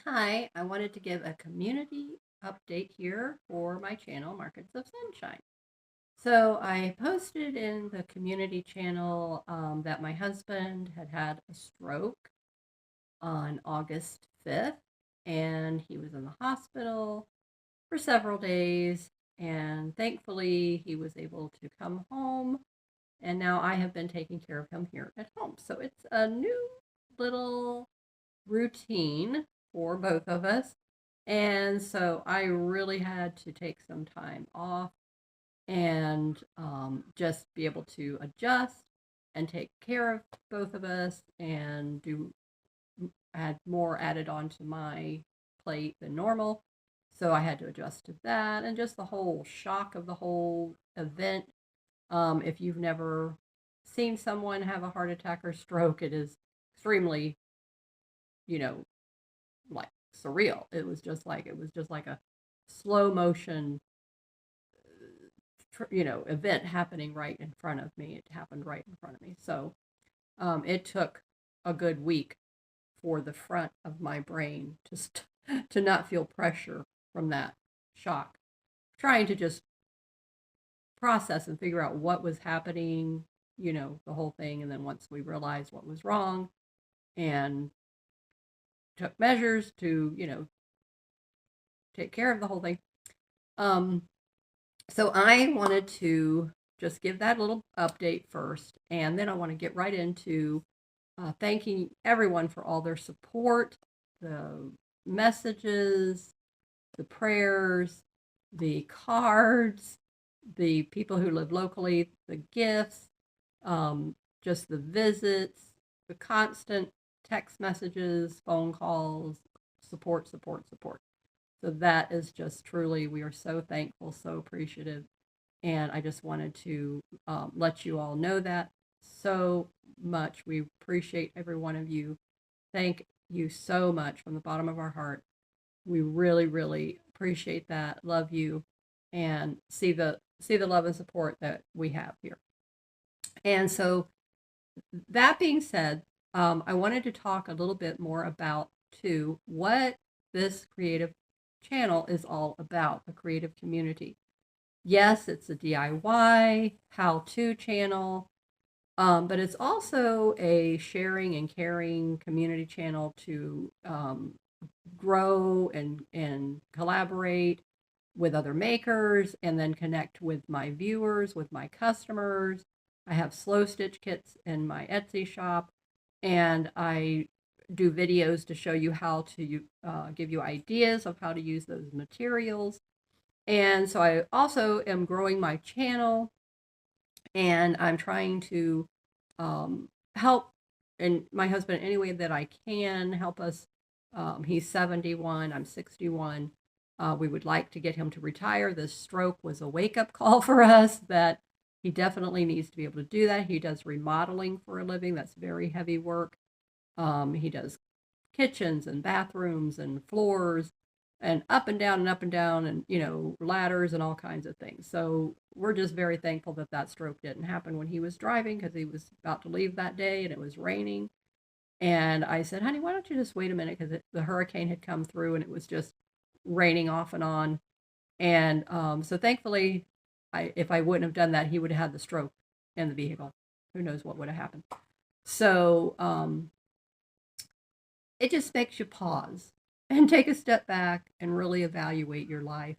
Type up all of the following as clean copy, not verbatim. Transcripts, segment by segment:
Hi, I wanted to give a community update here for my channel, Markets of Sunshine. So I posted in the community channel that my husband had had a stroke on August 5th, and he was in the hospital for several days, and thankfully he was able to come home, and now I have been taking care of him here at home. So it's a new little routine for both of us. And so I really had to take some time off and just be able to adjust and take care of both of us and do had more added onto my plate than normal. So I had to adjust to that and just the whole shock of the whole event. If you've never seen someone have a heart attack or stroke, it is extremely, you know, like surreal. It was just like a slow motion, event happening right in front of me. It happened right in front of me. So it took a good week for the front of my brain to not feel pressure from that shock, trying to just process and figure out what was happening, the whole thing. And then once we realized what was wrong and took measures to, take care of the whole thing. Um, So I wanted to just give that little update first, and then I want to get right into thanking everyone for all their support, the messages, the prayers, the cards, the people who live locally, the gifts, just the visits, the constant text messages, phone calls, support, support, support. So that is just truly, we are so thankful, so appreciative. And I just wanted to let you all know that so much. We appreciate every one of you. Thank you so much from the bottom of our heart. We really, really appreciate that. Love you, and see the love and support that we have here. And so that being said, I wanted to talk a little bit more about too what this creative channel is all about, the creative community. Yes, it's a DIY how-to channel, but it's also a sharing and caring community channel to grow and collaborate with other makers and then connect with my viewers, with my customers. I have slow stitch kits in my Etsy shop, and I do videos to show you how to give you ideas of how to use those materials. And so I also am growing my channel, and I'm trying to help and my husband any way that I can help us. He's 71, I'm 61. We would like to get him to retire. This stroke was a wake-up call for us that he definitely needs to be able to do that. He does remodeling for a living. That's very heavy work. He does kitchens and bathrooms and floors and up and down and up and down and, ladders and all kinds of things. So we're just very thankful that that stroke didn't happen when he was driving, because he was about to leave that day and it was raining. And I said, honey, why don't you just wait a minute? Because the hurricane had come through and it was just raining off and on. And so thankfully, if I wouldn't have done that, he would have had the stroke in the vehicle. Who knows what would have happened. So it just makes you pause and take a step back and really evaluate your life.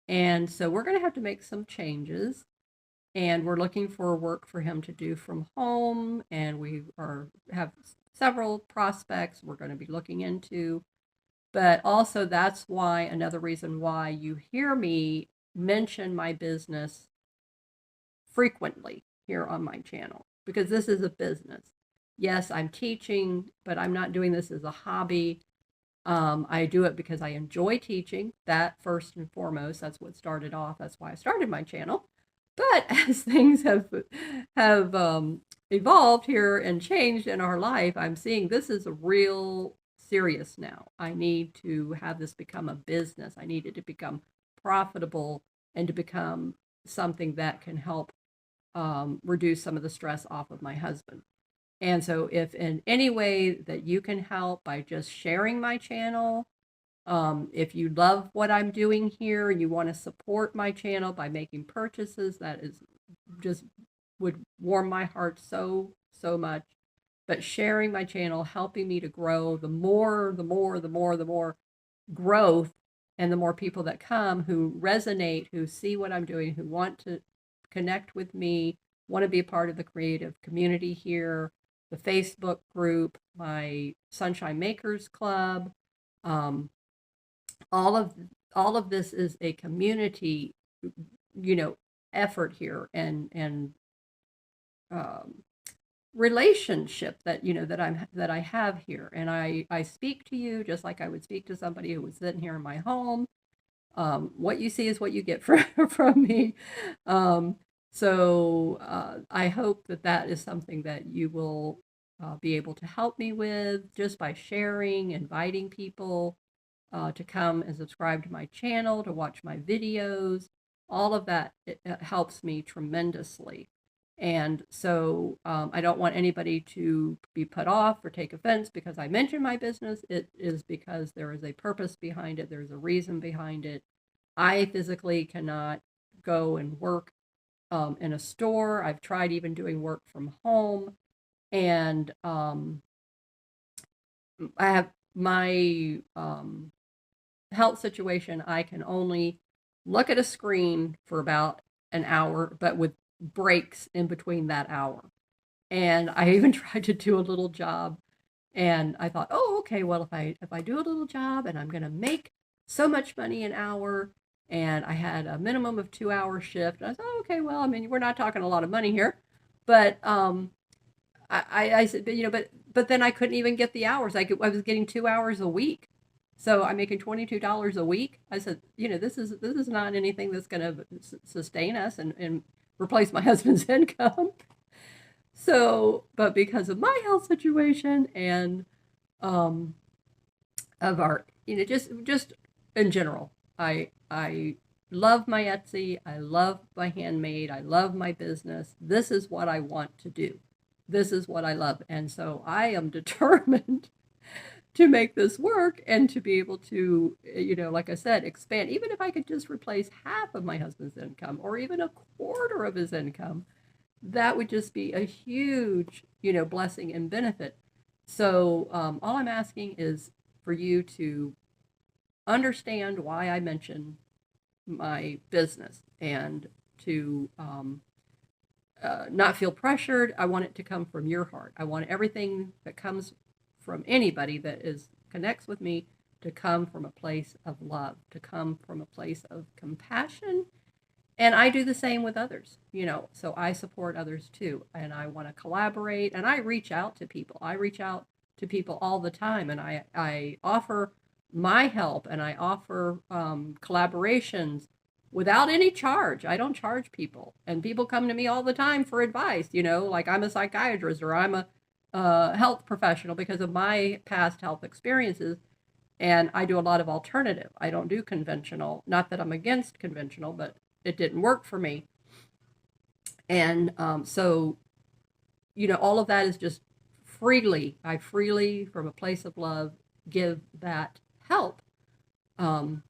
And so we're going to have to make some changes, and we're looking for work for him to do from home, and we have several prospects we're going to be looking into. But also, that's why another reason why you hear me mention my business frequently here on my channel, because this is a business. Yes, I'm teaching, but I'm not doing this as a hobby. I do it because I enjoy teaching. That first and foremost, that's what started off. That's why I started my channel. But as things have evolved here and changed in our life, I'm seeing this is a real serious now. I need to have this become a business. I need it to become profitable and to become something that can help reduce some of the stress off of my husband. And so if in any way that you can help by just sharing my channel, if you love what I'm doing here and you want to support my channel by making purchases, that is just would warm my heart so, so much. But sharing my channel, helping me to grow, the more growth, and the more people that come who resonate, who see what I'm doing, who want to connect with me, want to be a part of the creative community here, the Facebook group, my Sunshine Makers Club, um, all of all of this is a community, you know, effort here, and um, relationship that that I have here. And I speak to you just like I would speak to somebody who was sitting here in my home. What you see is what you get from me. Um, I hope that that is something that you will be able to help me with just by sharing, inviting people to come and subscribe to my channel, to watch my videos. All of that, it helps me tremendously. And so I don't want anybody to be put off or take offense because I mention my business. It is because there is a purpose behind it. There's a reason behind it. I physically cannot go and work in a store. I've tried even doing work from home. And I have my health situation. I can only look at a screen for about an hour, but with breaks in between that hour. And I even tried to do a little job, and I thought, oh, okay, well, if I do a little job and I'm going to make so much money an hour, and I had a minimum of 2 hour shift, and I thought, oh, okay, well, I mean, we're not talking a lot of money here, but I said, but then I couldn't even get the hours. I was getting 2 hours a week. So I'm making $22 a week. I said, this is not anything that's going to sustain us and replace my husband's income. So, but because of my health situation and of our, just in general, I love my Etsy. I love my handmade. I love my business. This is what I want to do. This is what I love. And so I am determined to make this work and to be able to, like I said, expand. Even if I could just replace half of my husband's income or even a quarter of his income, that would just be a huge, blessing and benefit. So all I'm asking is for you to understand why I mention my business and to not feel pressured. I want it to come from your heart. I want everything that comes from anybody that connects with me to come from a place of love, to come from a place of compassion. And I do the same with others, so I support others too. And I want to collaborate, and I reach out to people. I reach out to people all the time, and I offer my help, and I offer collaborations without any charge. I don't charge people. And people come to me all the time for advice, like I'm a psychiatrist or I'm a health professional because of my past health experiences. And I do a lot of alternative. I don't do conventional. Not that I'm against conventional, but it didn't work for me. And so, all of that is just freely, from a place of love, give that help. And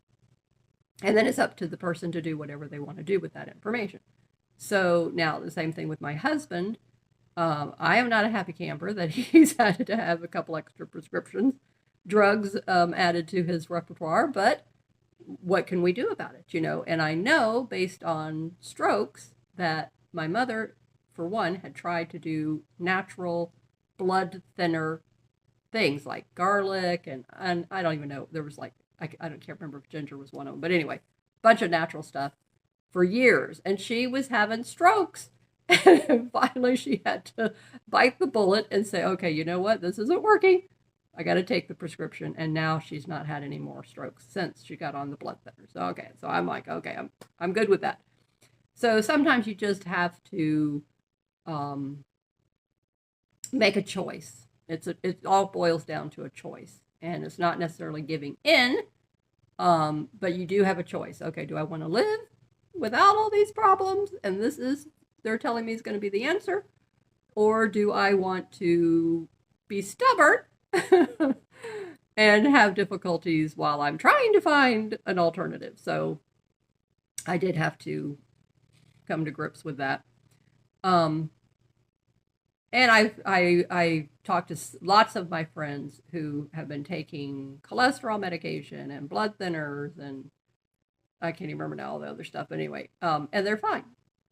then it's up to the person to do whatever they want to do with that information. So now the same thing with my husband. I am not a happy camper that he's had to have a couple extra prescriptions, drugs added to his repertoire, but what can we do about it, And I know based on strokes that my mother, for one, had tried to do natural blood thinner things like garlic and I don't even know, there was like, can't remember if ginger was one of them, but anyway, bunch of natural stuff for years. And she was having strokes. And finally she had to bite the bullet and say, okay, you know what? This isn't working. I got to take the prescription. And now she's not had any more strokes since she got on the blood thinner. So, okay. So I'm like, okay, I'm good with that. So sometimes you just have to make a choice. It all boils down to a choice. And it's not necessarily giving in, but you do have a choice. Okay, do I want to live without all these problems? And they're telling me is going to be the answer. or do I want to be stubborn and have difficulties while I'm trying to find an alternative? So I did have to come to grips with that. Um, and I talked to lots of my friends who have been taking cholesterol medication and blood thinners, and I can't even remember now all the other stuff. But anyway, and they're fine.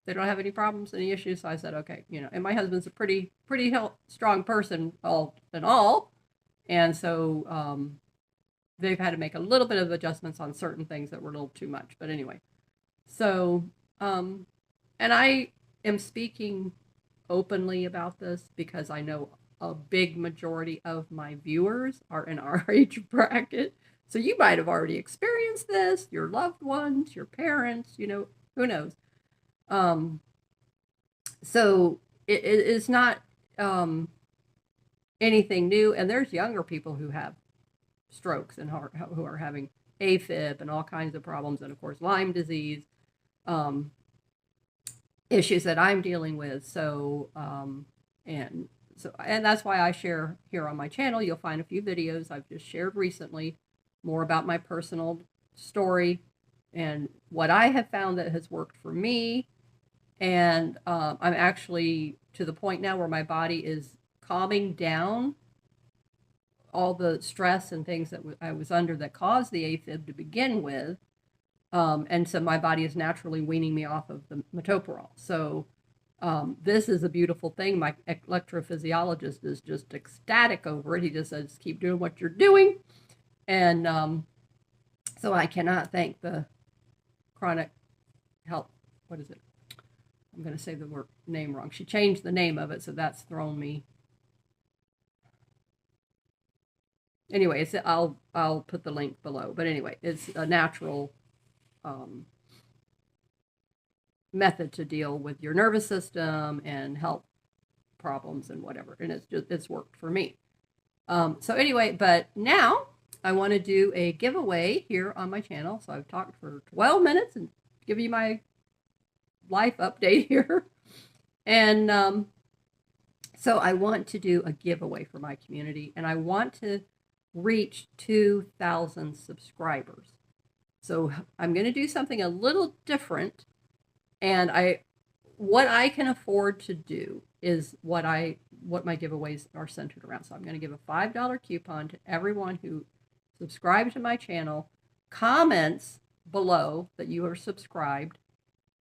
They don't have any problems, any issues. So I said, okay, and my husband's a pretty strong person all in all, and so they've had to make a little bit of adjustments on certain things that were a little too much. But anyway, so and I am speaking openly about this because I know a big majority of my viewers are in our age bracket. So you might have already experienced this, your loved ones, your parents, who knows. So it is not anything new. And there's younger people who have strokes and who are having AFib and all kinds of problems. And of course, Lyme disease. Issues that I'm dealing with. So, and that's why I share here on my channel. You'll find a few videos I've just shared recently, more about my personal story and what I have found that has worked for me. And I'm actually to the point now where my body is calming down all the stress and things that I was under that caused the AFib to begin with. And so my body is naturally weaning me off of the metoprolol. So this is a beautiful thing. My electrophysiologist is just ecstatic over it. He just says, keep doing what you're doing. And so I cannot thank the chronic health. What is it? I'm going to say the name wrong. She changed the name of it, so that's thrown me. Anyway, I'll put the link below. But anyway, it's a natural method to deal with your nervous system and health problems and whatever. And it's worked for me. So anyway, but now I want to do a giveaway here on my channel. So I've talked for 12 minutes and give you my life update here. And so I want to do a giveaway for my community, and I want to reach 2,000 subscribers. So I'm going to do something a little different, and what I can afford to do is what my giveaways are centered around. So I'm going to give a $5 coupon to everyone who subscribes to my channel, comments below that you are subscribed,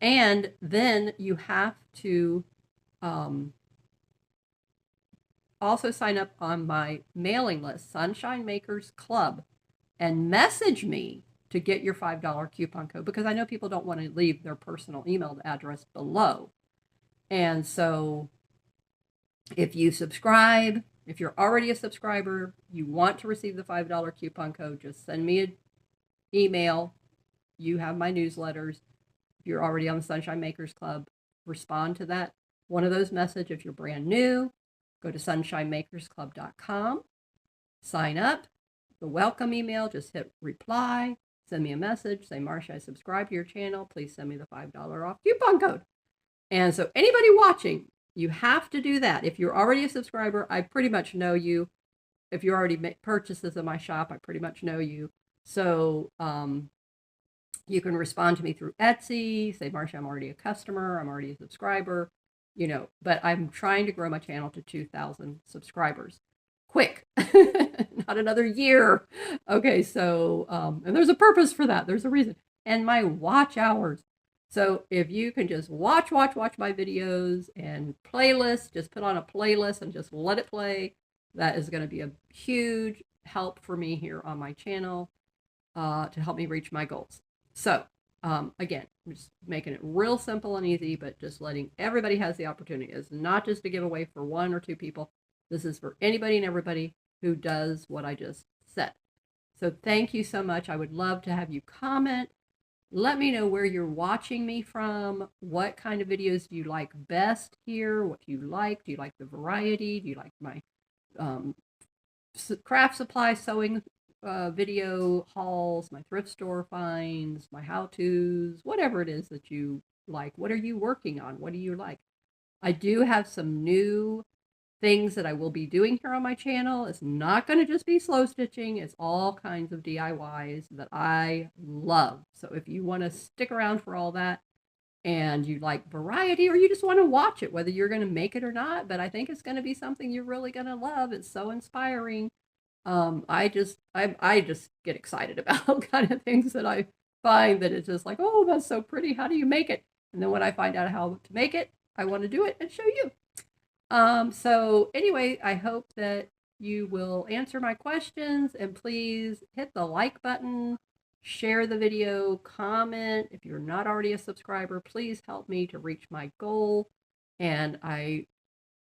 and then you have to also sign up on my mailing list, Sunshine Makers Club, and message me to get your $5 coupon code, because I know people don't want to leave their personal email address below. And so if you subscribe, if you're already a subscriber, you want to receive the $5 coupon code, just send me an email. You have my newsletters. If you're already on the Sunshine Makers Club, respond to that one of those messages. If you're brand new, go to sunshinemakersclub.com, sign up, the welcome email, just hit reply, send me a message, say, Marsha, I subscribe to your channel. Please send me the $5 off coupon code. And so anybody watching, you have to do that. If you're already a subscriber, I pretty much know you. If you already make purchases in my shop, I pretty much know you. So you can respond to me through Etsy, say, Marsha, I'm already a customer, I'm already a subscriber, but I'm trying to grow my channel to 2,000 subscribers. Quick, not another year. Okay, so, and there's a purpose for that. There's a reason. And my watch hours. So if you can just watch my videos and playlist, just put on a playlist and just let it play, that is going to be a huge help for me here on my channel to help me reach my goals. So again, I'm just making it real simple and easy, but just letting everybody has the opportunity. It's not just a giveaway for 1 or 2 people. This is for anybody and everybody who does what I just said. So thank you so much. I would love to have you comment. Let me know where you're watching me from. What kind of videos do you like best here? What do you like? Do you like the variety? Do you like my craft supply sewing video hauls, my thrift store finds, my how-tos, whatever it is that you like? What are you working on? What do you like? I do have some new things that I will be doing here on my channel. It's not going to just be slow stitching. It's all kinds of DIYs that I love. So if you want to stick around for all that and you like variety, or you just want to watch it, whether you're going to make it or not, but I think it's going to be something you're really going to love. It's so inspiring. I just get excited about kind of things that I find that it's just like, oh, that's so pretty. How do you make it? And then when I find out how to make it, I want to do it and show you. So anyway, I hope that you will answer my questions, and please hit the like button, share the video, comment. If you're not already a subscriber, please help me to reach my goal. And I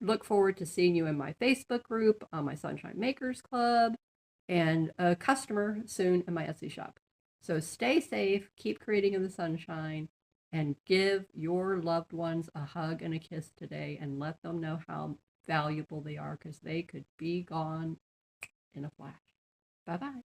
look forward to seeing you in my Facebook group, on my Sunshine Makers Club, and a customer soon in my Etsy shop. So stay safe, keep creating in the sunshine, and give your loved ones a hug and a kiss today, and let them know how valuable they are, because they could be gone in a flash. Bye-bye.